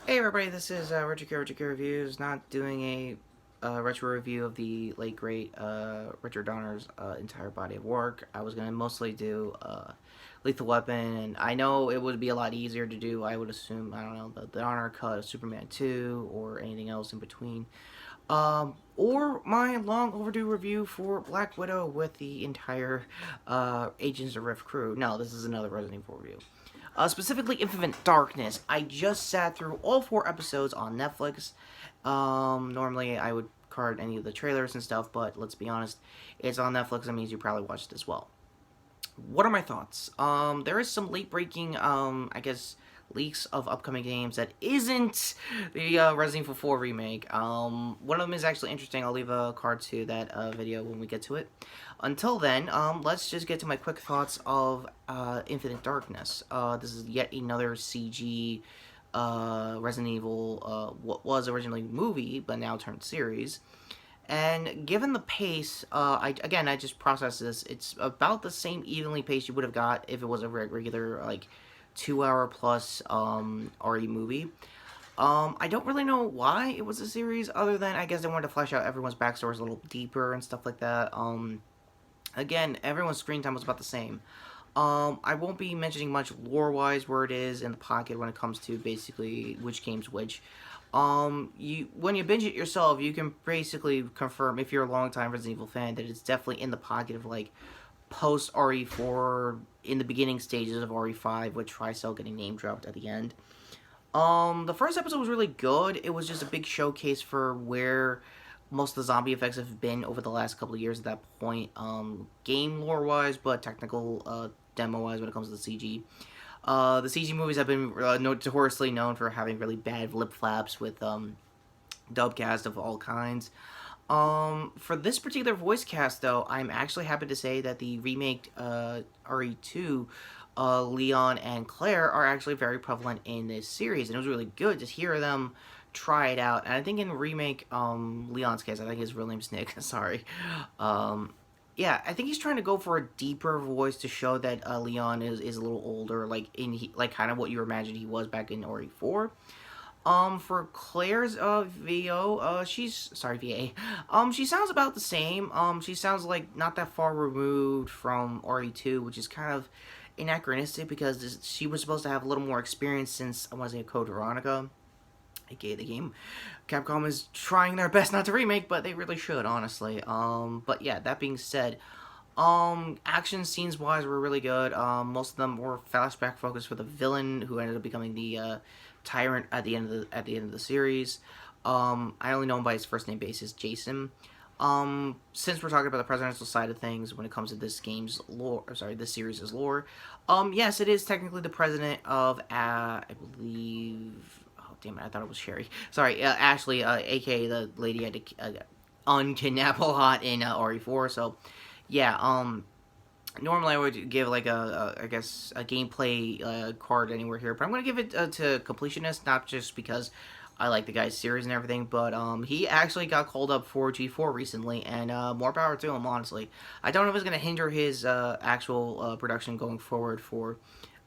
Hey everybody, this is Retrokid Reviews, not doing a retro review of the late great Richard Donner's entire body of work. I was going to mostly do Lethal Weapon, and I know it would be a lot easier to do, I would assume, I don't know, the Donner cut of Superman 2 or anything else in between. Or my long overdue review for Black Widow with the entire Agents of Rift crew. No, this is another Resident Evil review. Specifically, Infinite Darkness. I just sat through all 4 episodes on Netflix. Normally, I would card any of the trailers and stuff, but let's be honest, it's on Netflix. That means you probably watched it as well. What are my thoughts? There is some late breaking, I guess, leaks of upcoming games that isn't the Resident Evil 4 remake. One of them is actually interesting. I'll leave a card to that video when we get to it. Until then, let's just get to my quick thoughts of Infinite Darkness. This is yet another CG Resident Evil, what was originally movie, but now turned series. And given the pace, I just processed this. It's about the same evenly paced you would have got if it was a regular, like, 2 hour plus RE movie. I don't really know why it was a series, other than I guess they wanted to flesh out everyone's backstories a little deeper and stuff like that. Again, everyone's screen time was about the same. I won't be mentioning much lore-wise where it is in the pocket when it comes to basically which game's which. When you binge it yourself, you can basically confirm, if you're a longtime Resident Evil fan, that it's definitely in the pocket of, like, post RE4, in the beginning stages of RE5, with Tricell getting name dropped at the end. The first episode was really good. It was just a big showcase for where most of the zombie effects have been over the last couple of years at that point, game lore-wise, but technical, demo-wise when it comes to the CG. The CG movies have been notoriously known for having really bad lip flaps with dubcast of all kinds. For this particular voice cast, though, I'm actually happy to say that the remake RE2, Leon and Claire are actually very prevalent in this series, and it was really good to hear them try it out. And I think in remake Leon's case, I think his real name's Nick. Sorry. Yeah, I think he's trying to go for a deeper voice to show that Leon is a little older, like like kind of what you imagined he was back in RE4. For Claire's VO, she's sorry VA. She sounds about the same. She sounds like not that far removed from RE2, which is kind of anachronistic because she was supposed to have a little more experience since I want to say Code Veronica, aka the game Capcom is trying their best not to remake, but they really should, honestly. But yeah, that being said, action scenes wise were really good. Most of them were flashback focused for the villain who ended up becoming the tyrant at the end of the series. I only know him by his first name basis, Jason. Since we're talking about the presidential side of things when it comes to this game's lore, or sorry, this series' lore, yes, it is technically the president of, I believe, oh damn it, I thought it was Sherry. Sorry, Ashley, aka the lady I had to unkidnap a lot in RE4. So, yeah, normally I would give like I guess a gameplay card anywhere here, but I'm gonna give it to Completionist, not just because I like the guy's series and everything, but he actually got called up for G4 recently, and more power to him, honestly. I don't know if it's gonna hinder his actual production going forward for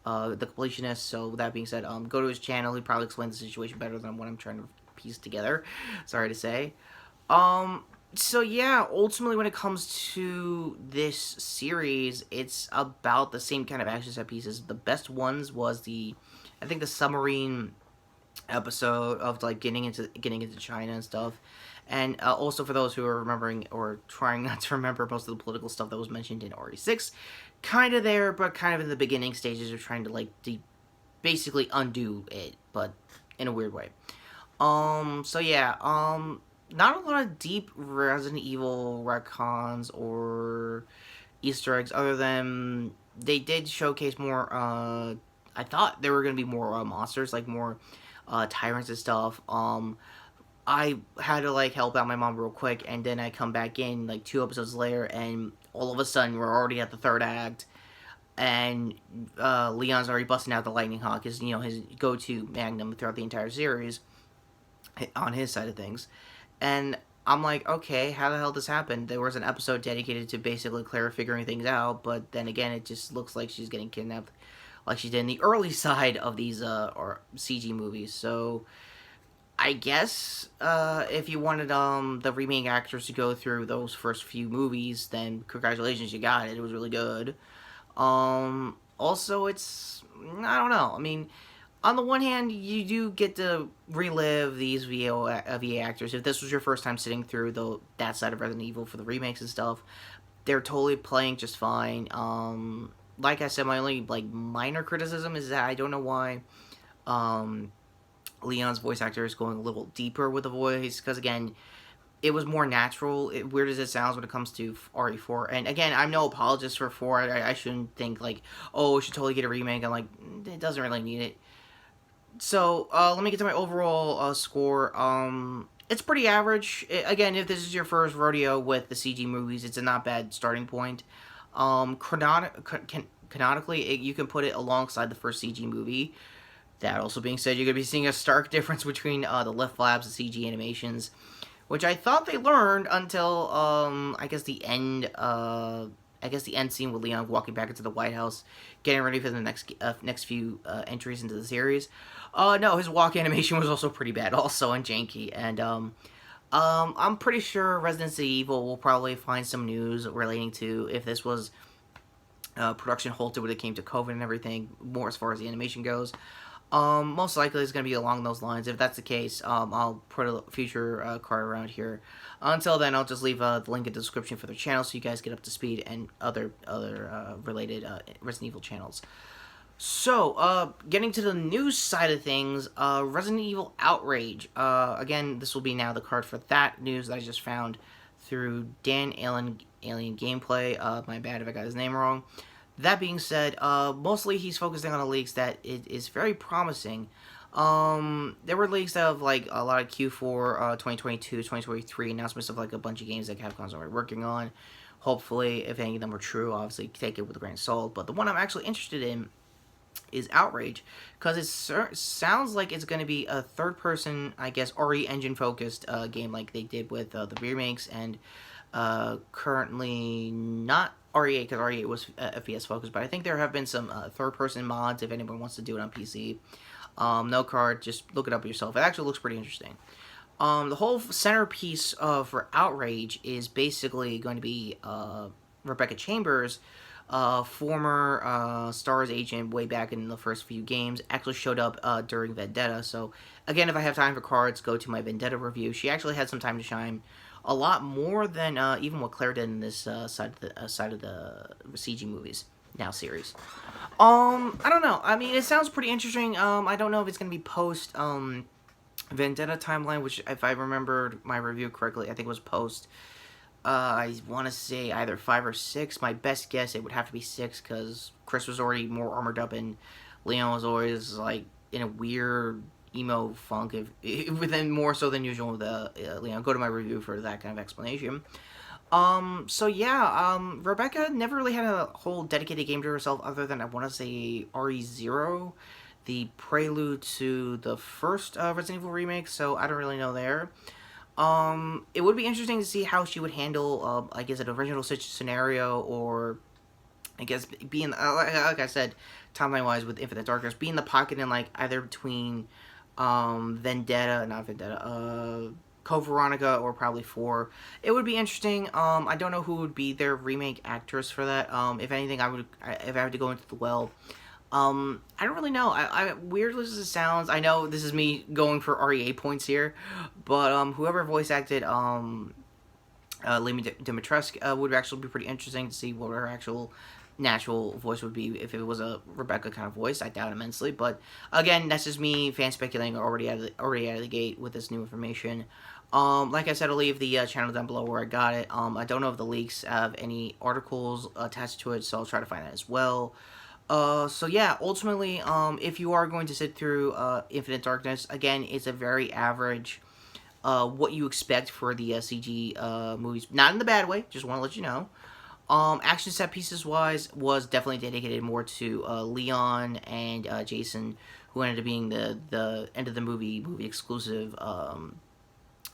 the Completionist. So that being said, go to his channel. He probably explains the situation better than what I'm trying to piece together. Sorry to say. So yeah, ultimately when it comes to this series, it's about the same kind of action set pieces. The best ones was I think the submarine episode of like getting into China and stuff. And also for those who are remembering or trying not to remember most of the political stuff that was mentioned in RE6, kind of there, but kind of in the beginning stages of trying to like basically undo it, but in a weird way. So yeah, not a lot of deep Resident Evil retcons or Easter eggs, other than they did showcase more. I thought there were gonna be more monsters, like more tyrants and stuff. I had to like help out my mom real quick, and then I come back in like 2 episodes later, and all of a sudden we're already at the third act, and Leon's already busting out the Lightning Hawk, his his go-to magnum throughout the entire series on his side of things. And I'm like, okay, how the hell did this happen? There was an episode dedicated to basically Claire figuring things out, but then again, it just looks like she's getting kidnapped like she did in the early side of these or CG movies. So I guess if you wanted the remake actors to go through those first few movies, then congratulations, you got it. It was really good. Also, it's I don't know. I mean, on the one hand, you do get to relive these VA actors. If this was your first time sitting through that side of Resident Evil for the remakes and stuff, they're totally playing just fine. Like I said, my only like minor criticism is that I don't know why Leon's voice actor is going a little deeper with the voice, because again, it was more natural. Weird as it sounds when it comes to RE4. And again, I'm no apologist for 4. I shouldn't think like, oh, we should totally get a remake. I'm like, it doesn't really need it. So, let me get to my overall score. It's pretty average. Again, if this is your first rodeo with the CG movies, it's a not bad starting point. Canonically, you can put it alongside the first CG movie. That also being said, you're going to be seeing a stark difference between the left flaps and CG animations, which I thought they learned until I guess the end scene with Leon walking back into the White House, getting ready for the next few entries into the series. No, his walk animation was also pretty bad, also, and janky. And I'm pretty sure Resident Evil will probably find some news relating to if this was production halted when it came to COVID and everything, more as far as the animation goes. Most likely it's going to be along those lines. If that's the case, I'll put a future card around here. Until then, I'll just leave the link in the description for their channel so you guys get up to speed, and other related Resident Evil channels. So, getting to the news side of things, Resident Evil Outrage. Again, this will be now the card for that news that I just found through Dan Alien Gameplay. My bad if I got his name wrong. That being said, mostly he's focusing on the leaks that it is very promising. There were leaks of like a lot of Q4 2022, 2023 announcements of like a bunch of games that Capcom's already working on. Hopefully, if any of them are true, obviously take it with a grain of salt. But the one I'm actually interested in is Outrage, because it sounds like it's going to be a third-person, I guess, RE engine-focused game like they did with the remakes, and currently not RE8, because RE8 was FPS focused, but I think there have been some third-person mods if anyone wants to do it on PC. No card, just look it up yourself. It actually looks pretty interesting. The whole centerpiece for Outrage is basically going to be Rebecca Chambers, former STARS agent way back in the first few games, actually showed up during Vendetta. So again, if I have time for cards, go to my Vendetta review. She actually had some time to shine, a lot more than even what Claire did in this side of the CG movies now series. I don't know. I mean, it sounds pretty interesting. I don't know if it's gonna be post Vendetta timeline, which if I remembered my review correctly, I think it was post. I want to say either 5 or 6. My best guess, it would have to be 6, because Chris was already more armored up, and Leon was always like in a weird emo funk, within more so than usual with Leon. Go to my review for that kind of explanation. So yeah, Rebecca never really had a whole dedicated game to herself, other than I want to say RE0, the prelude to the first Resident Evil remake. So I don't really know there. It would be interesting to see how she would handle, I guess, an original scenario, or I guess being, like I said, timeline-wise with Infinite Darkness, be in the pocket and like either between Code Veronica or probably 4. It would be interesting. I don't know who would be their remake actress for that. If anything, if I had to go into the well, I don't really know. Weird as it sounds, I know this is me going for RE8 points here, but whoever voice acted Lady Dimitrescu would actually be pretty interesting to see what her actual natural voice would be if it was a Rebecca kind of voice. I doubt immensely, but again, that's just me fan speculating already out of the gate with this new information. Like I said, I'll leave the channel down below where I got it. I don't know if the leaks have any articles attached to it, so I'll try to find that as well. So yeah, ultimately, if you are going to sit through Infinite Darkness, again, it's a very average, what you expect for the CG movies. Not in the bad way, just want to let you know. Action set pieces wise was definitely dedicated more to Leon and Jason, who ended up being the end of the movie exclusive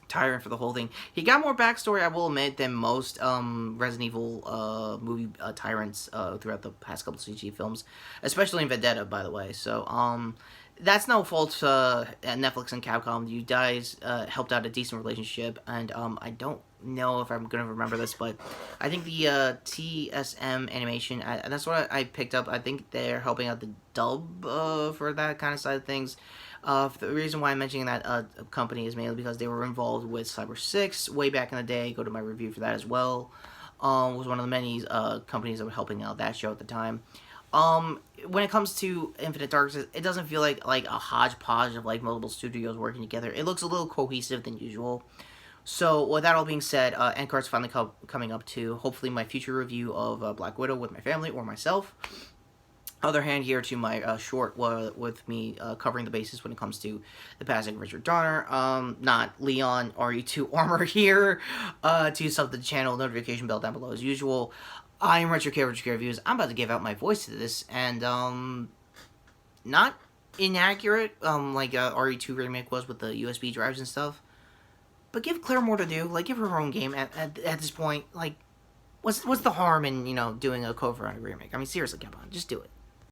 tyrant for the whole thing. He got more backstory, I will admit, than most Resident Evil movie tyrants throughout the past couple CG films, especially in Vendetta, by the way. So that's no fault to Netflix and Capcom. You guys helped out a decent relationship, and I don't know if I'm gonna remember this, but I think the TSM animation, that's what I picked up. I think they're helping out the dub for that kind of side of things. The reason why I'm mentioning that company is mainly because they were involved with Cyber 6 way back in the day. Go to my review for that as well. Was one of the many companies that were helping out that show at the time. When it comes to Infinite Darkness, it doesn't feel like a hodgepodge of like multiple studios working together. It looks a little cohesive than usual. So, with that all being said, end card's finally coming up to hopefully my future review of Black Widow with my family or myself. Other hand here to my short with me covering the bases when it comes to the passing of Richard Donner. Not Leon RE2 Armor here. To sub the channel, notification bell down below as usual. I am Retrokid Reviews. I'm about to give out my voice to this, and not inaccurate like RE2 remake was with the USB drives and stuff. But give Claire more to do. Like, give her own game at this point. Like, what's the harm in, doing a cover on a remake? I mean, seriously, come on. Just do it.